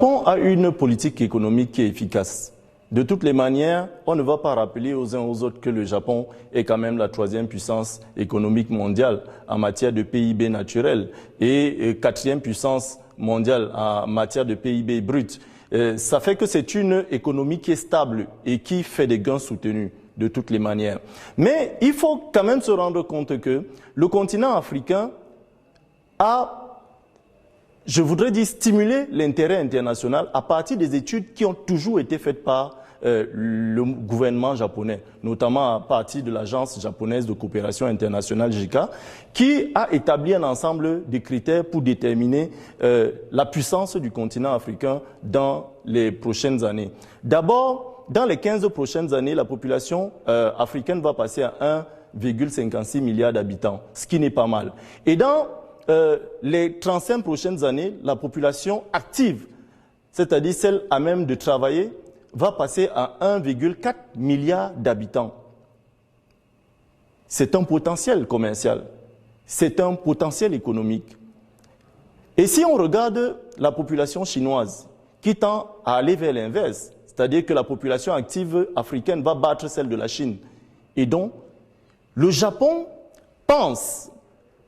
Japon a une politique économique qui est efficace. De toutes les manières, on ne va pas rappeler aux uns aux autres que le Japon est quand même la troisième puissance économique mondiale en matière de PIB naturel et quatrième puissance mondiale en matière de PIB brut. Ça fait que c'est une économie qui est stable et qui fait des gains soutenus de toutes les manières. Mais il faut quand même se rendre compte que le continent africain a, je voudrais dire, stimuler l'intérêt international à partir des études qui ont toujours été faites par le gouvernement japonais, notamment à partir de l'Agence japonaise de coopération internationale JICA, qui a établi un ensemble de critères pour déterminer la puissance du continent africain dans les prochaines années. D'abord, dans les 15 prochaines années, la population africaine va passer à 1,56 milliard d'habitants, ce qui n'est pas mal. Et dans les 35 prochaines années, la population active, c'est-à-dire celle à même de travailler, va passer à 1,4 milliard d'habitants. C'est un potentiel commercial, c'est un potentiel économique. Et si on regarde la population chinoise, qui tend à aller vers l'inverse, c'est-à-dire que la population active africaine va battre celle de la Chine, et donc le Japon pense,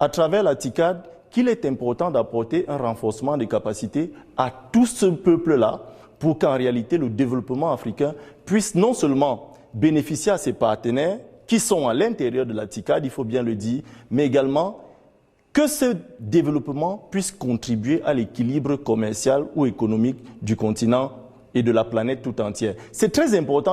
à travers la TICAD, qu'il est important d'apporter un renforcement des capacités à tout ce peuple-là pour qu'en réalité le développement africain puisse non seulement bénéficier à ses partenaires qui sont à l'intérieur de la TICAD, il faut bien le dire, mais également que ce développement puisse contribuer à l'équilibre commercial ou économique du continent et de la planète tout entière. C'est très important.